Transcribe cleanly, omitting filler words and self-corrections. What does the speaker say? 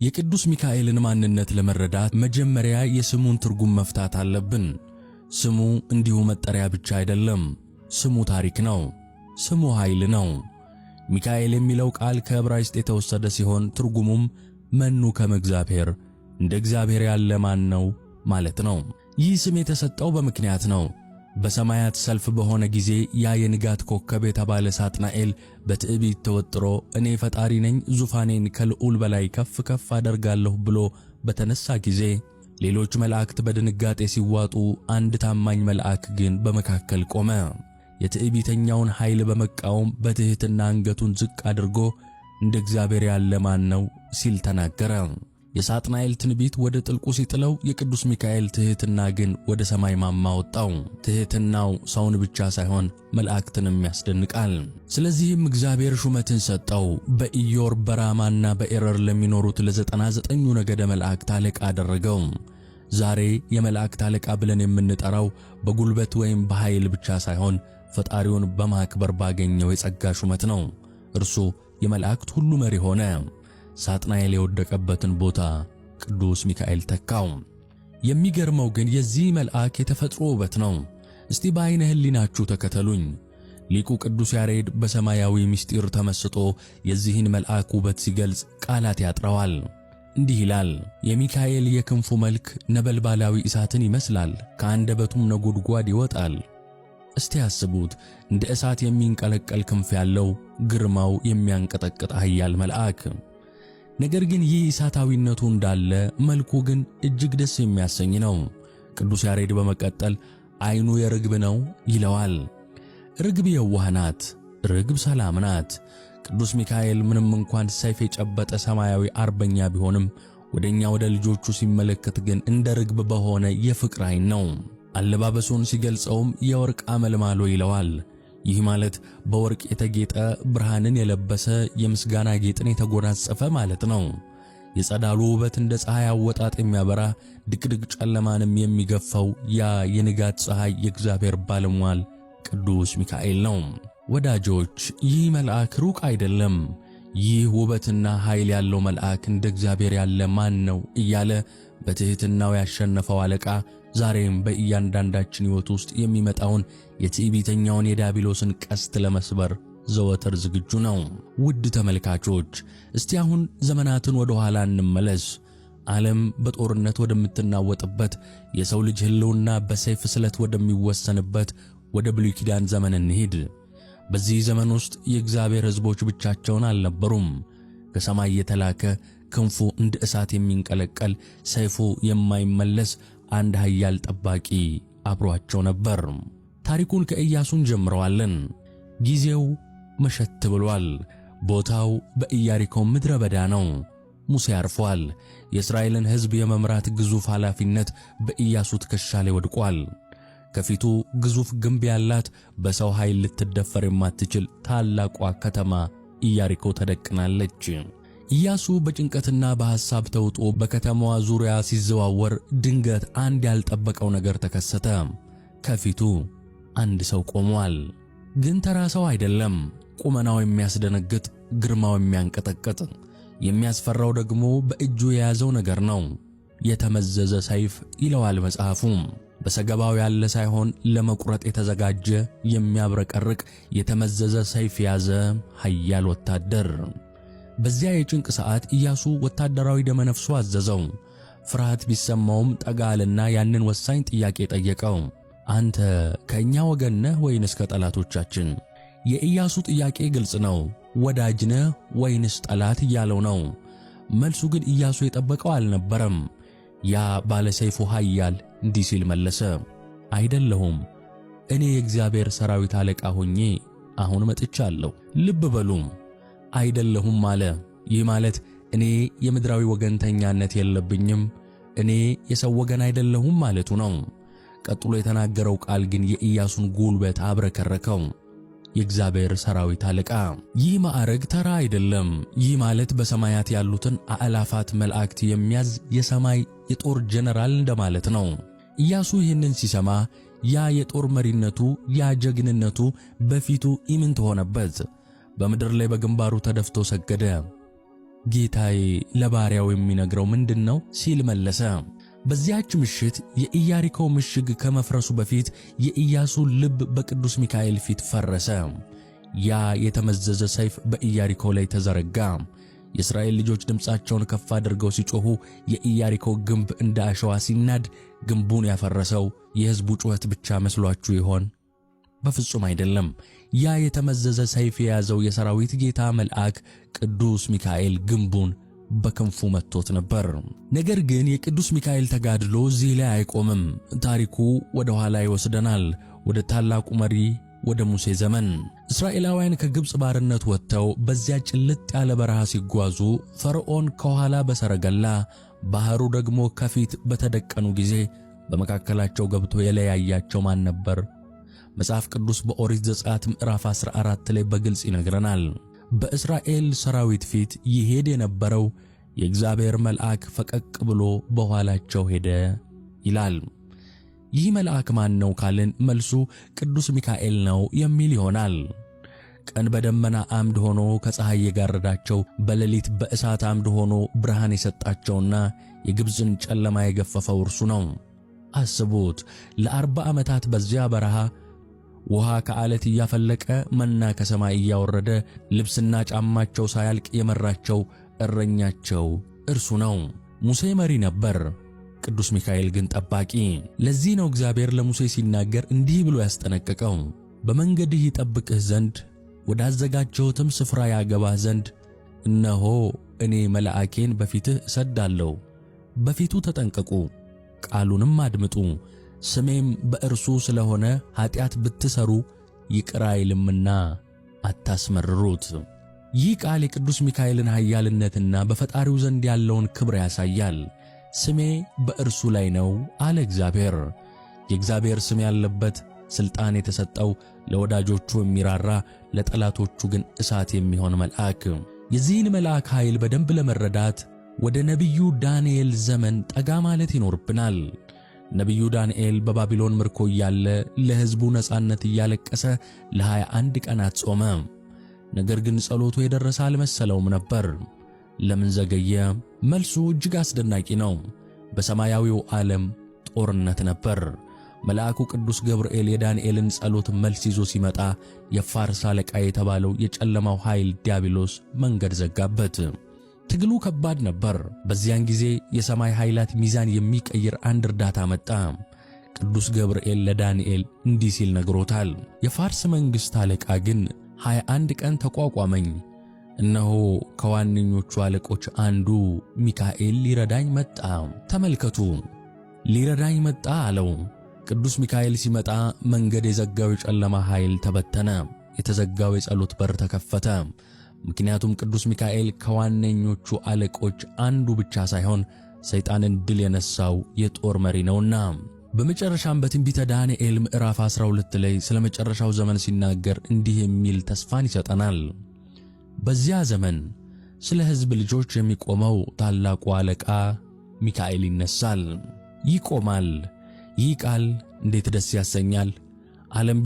የቅዱስ ሚካኤልን ማንነት ለመረዳት መጀመሪያ የስሙን ትርጉም መፍታት አለብን። ስሙ እንዲሁ መጠሪያ ብቻ አይደለም። ስሙ ታሪክ ነው። ስሙ ኃይል ነው። ሚካኤል የሚለው ቃል ከዕብራይስጥ የተወሰደ ሲሆን ትርጉሙም መኑ ከመ እግዚአብሔር፣ እንደ እግዚአብሔር ያለ ማን ነው ማለት ነው። ይህ ስም የተሰጠው በምክንያት ነው። በሰማያት ሰልፍ በሆነ ጊዜ ያ የንጋት ኮከብ የተባለ ሳጥናኤል በትዕቢት ተወጥሮ እኔ ፈጣሪ ነኝ፣ ዙፋኔን ከልዑል በላይ ከፍ ከፍ አደርጋለሁ ብሎ በተነሳ ጊዜ ሌሎች መላእክት በድንጋጤ ሲዋጡ፣ አንድ ታማኝ መልአክ ግን በመካከል ቆመ። የትዕቢተኛውን ኃይል በመቃወም በትሕትና አንገቱን ዝቅ አድርጎ እንደ እግዚአብሔር ያለ ማን ነው ሲል ተናገረ። የሳጥናኤል ትንቢት ወደ ጥልቁ ሲጥለው፣ የቅዱስ ሚካኤል ትሕትና ግን ወደ ሰማይ ማማ ወጣው። ትሕትናው ሰውን ብቻ ሳይሆን መላእክትንም ያስደንቃል። ስለዚህም እግዚአብሔር ሹመትን ሰጠው። በኢዮር በራማና በኤረር ለሚኖሩት ለ99ኙ ነገደ መላእክት አለቃ አደረገው። ዛሬ የመላእክት አለቃ ብለን የምንጠራው በጉልበት ወይም በኃይል ብቻ ሳይሆን ፈጣሪውን በማክበር ባገኘው የጸጋ ሹመት ነው። እርሱ የመላእክት ሁሉ መሪ ሆነ። ሳጥናኤል የወደቀበትን ቦታ ቅዱስ ሚካኤል ተካው። የሚገርመው ግን የዚህ መልአክ የተፈጥሮ ውበት ነው። እስቲ በዓይነ ሕሊናችሁ ተከተሉኝ። ሊቁ ቅዱስ ያሬድ በሰማያዊ ምስጢር ተመስጦ የዚህን መልአክ ውበት ሲገልጽ ቃላት ያጥረዋል። እንዲህ ይላል፣ የሚካኤል የክንፉ መልክ ነበልባላዊ እሳትን ይመስላል፣ ከአንደበቱም ነጎድጓድ ይወጣል። እስቲ ያስቡት፣ እንደ እሳት የሚንቀለቀል ክንፍ ያለው ግርማው የሚያንቀጠቅጥ ኃያል መልአክ። ነገር ግን ይህ እሳታዊነቱ እንዳለ መልኩ ግን እጅግ ደስ የሚያሰኝ ነው። ቅዱስ ያሬድ በመቀጠል ዓይኑ የርግብ ነው ይለዋል። ርግብ የዋህ ናት፣ ርግብ ሰላም ናት። ቅዱስ ሚካኤል ምንም እንኳን ሰይፍ የጨበጠ ሰማያዊ አርበኛ ቢሆንም ወደኛ ወደ ልጆቹ ሲመለከት ግን እንደ ርግብ በሆነ የፍቅር ዓይን ነው። አለባበሱን ሲገልጸውም የወርቅ አመልማሎ ይለዋል። ይህ ማለት በወርቅ የተጌጠ ብርሃንን የለበሰ የምስጋና ጌጥን የተጎናጸፈ ማለት ነው። የጸዳሉ ውበት እንደ ፀሐይ አወጣጥ የሚያበራ ድቅድቅ ጨለማንም የሚገፋው ያ የንጋት ፀሐይ የእግዚአብሔር ባለሟል ቅዱስ ሚካኤል ነው። ወዳጆች፣ ይህ መልአክ ሩቅ አይደለም። ይህ ውበትና ኃይል ያለው መልአክ እንደ እግዚአብሔር ያለ ማን ነው እያለ በትሕትናው ያሸነፈው አለቃ ዛሬም በእያንዳንዳችን ሕይወት ውስጥ የሚመጣውን የትዕቢተኛውን የዲያብሎስን ቀስት ለመስበር ዘወትር ዝግጁ ነው። ውድ ተመልካቾች፣ እስቲ አሁን ዘመናትን ወደ ኋላ እንመለስ። ዓለም በጦርነት ወደምትናወጥበት፣ የሰው ልጅ ሕልውና በሰይፍ ስለት ወደሚወሰንበት ወደ ብሉይ ኪዳን ዘመን እንሂድ። በዚህ ዘመን ውስጥ የእግዚአብሔር ሕዝቦች ብቻቸውን አልነበሩም። ከሰማይ የተላከ ክንፉ እንደ እሳት የሚንቀለቀል ሰይፉ የማይመለስ አንድ ኃያል ጠባቂ አብሯቸው ነበር። ታሪኩን ከኢያሱ እንጀምረዋለን። ጊዜው መሸት ብሏል። ቦታው በኢያሪኮ ምድረ በዳ ነው። ሙሴ አርፏል። የእስራኤልን ሕዝብ የመምራት ግዙፍ ኃላፊነት በኢያሱ ትከሻ ላይ ወድቋል። ከፊቱ ግዙፍ ግንብ ያላት በሰው ኃይል ልትደፈር የማትችል ታላቋ ከተማ ኢያሪኮ ተደቅናለች። ኢያሱ በጭንቀትና በሐሳብ ተውጦ በከተማዋ ዙሪያ ሲዘዋወር ድንገት አንድ ያልጠበቀው ነገር ተከሰተ። ከፊቱ አንድ ሰው ቆሟል። ግን ተራ ሰው አይደለም። ቁመናው የሚያስደነግጥ፣ ግርማው የሚያንቀጠቅጥ፣ የሚያስፈራው ደግሞ በእጁ የያዘው ነገር ነው። የተመዘዘ ሰይፍ ይለዋል መጽሐፉ። በሰገባው ያለ ሳይሆን ለመቁረጥ የተዘጋጀ የሚያብረቀርቅ የተመዘዘ ሰይፍ ያዘ ኃያል ወታደር። በዚያ የጭንቅ ሰዓት ኢያሱ ወታደራዊ ደመነፍሱ አዘዘው። ፍርሃት ቢሰማውም ጠጋ አለና ያንን ወሳኝ ጥያቄ ጠየቀው። አንተ ከእኛ ወገን ነህ ወይንስ ከጠላቶቻችን? የኢያሱ ጥያቄ ግልጽ ነው። ወዳጅ ነህ ወይንስ ጠላት እያለው ነው። መልሱ ግን ኢያሱ የጠበቀው አልነበረም። ያ ባለ ሰይፉ ኃያል እንዲህ ሲል መለሰ፣ አይደለሁም፣ እኔ የእግዚአብሔር ሰራዊት አለቃ ሆኜ አሁን መጥቻለሁ። ልብ በሉ፣ አይደለሁም አለ። ይህ ማለት እኔ የምድራዊ ወገንተኛነት የለብኝም፣ እኔ የሰው ወገን አይደለሁም ማለቱ ነው። ቀጥሎ የተናገረው ቃል ግን የኢያሱን ጉልበት አብረከረከው። የእግዚአብሔር ሰራዊት አለቃ። ይህ ማዕረግ ተራ አይደለም። ይህ ማለት በሰማያት ያሉትን አእላፋት መላእክት የሚያዝ የሰማይ የጦር ጀነራል እንደማለት ነው። ኢያሱ ይህንን ሲሰማ ያ የጦር መሪነቱ፣ ያ ጀግንነቱ በፊቱ ኢምንት ሆነበት። በምድር ላይ በግንባሩ ተደፍቶ ሰገደ። ጌታዬ ለባሪያው የሚነግረው ምንድነው ሲል መለሰ። በዚያች ምሽት የኢያሪኮ ምሽግ ከመፍረሱ በፊት የኢያሱ ልብ በቅዱስ ሚካኤል ፊት ፈረሰ። ያ የተመዘዘ ሰይፍ በኢያሪኮ ላይ ተዘረጋ። የእስራኤል ልጆች ድምፃቸውን ከፍ አድርገው ሲጮኹ የኢያሪኮ ግንብ እንደ አሸዋ ሲናድ ግንቡን ያፈረሰው የሕዝቡ ጩኸት ብቻ መስሏችሁ ይሆን? በፍጹም አይደለም። ያ የተመዘዘ ሰይፍ የያዘው የሰራዊት ጌታ መልአክ ቅዱስ ሚካኤል ግንቡን በክንፉ መጥቶት ነበር። ነገር ግን የቅዱስ ሚካኤል ተጋድሎ እዚህ ላይ አይቆምም። ታሪኩ ወደ ኋላ ይወስደናል፣ ወደ ታላቁ መሪ ወደ ሙሴ ዘመን። እስራኤላውያን ከግብፅ ባርነት ወጥተው በዚያ ጭልጥ ያለ በረሃ ሲጓዙ ፈርዖን ከኋላ በሰረገላ ባህሩ ደግሞ ከፊት በተደቀኑ ጊዜ በመካከላቸው ገብቶ የለያያቸው ማን ነበር? መጽሐፍ ቅዱስ በኦሪት ዘጸአት ምዕራፍ 14 ላይ በግልጽ ይነግረናል። በእስራኤል ሰራዊት ፊት ይሄድ የነበረው የእግዚአብሔር መልአክ ፈቀቅ ብሎ በኋላቸው ሄደ ይላል። ይህ መልአክ ማን ነው ካልን መልሱ ቅዱስ ሚካኤል ነው የሚል ይሆናል። ቀን በደመና አምድ ሆኖ ከፀሐይ የጋረዳቸው፣ በሌሊት በእሳት አምድ ሆኖ ብርሃን የሰጣቸውና የግብፅን ጨለማ የገፈፈው እርሱ ነው። አስቡት፣ ለ40 ዓመታት በዚያ በረሃ ውሃ ከዓለት እያፈለቀ መና ከሰማይ እያወረደ ልብስና ጫማቸው ሳያልቅ የመራቸው እረኛቸው እርሱ ነው። ሙሴ መሪ ነበር፣ ቅዱስ ሚካኤል ግን ጠባቂ። ለዚህ ነው እግዚአብሔር ለሙሴ ሲናገር እንዲህ ብሎ ያስጠነቀቀው፣ በመንገድህ ይጠብቅህ ዘንድ ወዳዘጋጀሁትም ስፍራ ያገባህ ዘንድ እነሆ እኔ መልአኬን በፊትህ እሰዳለሁ። በፊቱ ተጠንቀቁ፣ ቃሉንም አድምጡ። ስሜም በእርሱ ስለሆነ ኃጢአት ብትሰሩ ይቅር አይልምና አታስመርሩት። ይህ ቃል የቅዱስ ሚካኤልን ኃያልነትና በፈጣሪው ዘንድ ያለውን ክብር ያሳያል። ስሜ በእርሱ ላይ ነው አለ እግዚአብሔር። የእግዚአብሔር ስም ያለበት ሥልጣን የተሰጠው ለወዳጆቹ የሚራራ ለጠላቶቹ ግን እሳት የሚሆን መልአክ። የዚህን መልአክ ኃይል በደንብ ለመረዳት ወደ ነቢዩ ዳንኤል ዘመን ጠጋ ማለት ይኖርብናል። ነቢዩ ዳንኤል በባቢሎን ምርኮ እያለ ለሕዝቡ ነጻነት እያለቀሰ ለ21 ቀናት ጾመ። ነገር ግን ጸሎቱ የደረሰ አልመሰለውም ነበር። ለምን ዘገየ? መልሱ እጅግ አስደናቂ ነው። በሰማያዊው ዓለም ጦርነት ነበር። መልአኩ ቅዱስ ገብርኤል የዳንኤልን ጸሎት መልስ ይዞ ሲመጣ የፋርስ አለቃ የተባለው የጨለማው ኃይል ዲያብሎስ መንገድ ዘጋበት። ትግሉ ከባድ ነበር። በዚያን ጊዜ የሰማይ ኃይላት ሚዛን የሚቀይር አንድ እርዳታ መጣ። ቅዱስ ገብርኤል ለዳንኤል እንዲህ ሲል ነግሮታል። የፋርስ መንግሥት አለቃ ግን 21 ቀን ተቋቋመኝ። እነሆ ከዋነኞቹ አለቆች አንዱ ሚካኤል ሊረዳኝ መጣ። ተመልከቱ፣ ሊረዳኝ መጣ አለው። ቅዱስ ሚካኤል ሲመጣ መንገድ የዘጋው የጨለማ ኃይል ተበተነ። የተዘጋው የጸሎት በር ተከፈተ። ምክንያቱም ቅዱስ ሚካኤል ከዋነኞቹ አለቆች አንዱ ብቻ ሳይሆን ሰይጣንን ድል የነሳው የጦር መሪ ነውና። በመጨረሻም በትንቢተ ዳንኤል ምዕራፍ 12 ላይ ስለ መጨረሻው ዘመን ሲናገር እንዲህ የሚል ተስፋን ይሰጠናል። በዚያ ዘመን ስለ ሕዝብ ልጆች የሚቆመው ታላቁ አለቃ ሚካኤል ይነሳል፣ ይቆማል። ይህ ቃል እንዴት ደስ ያሰኛል! ዓለም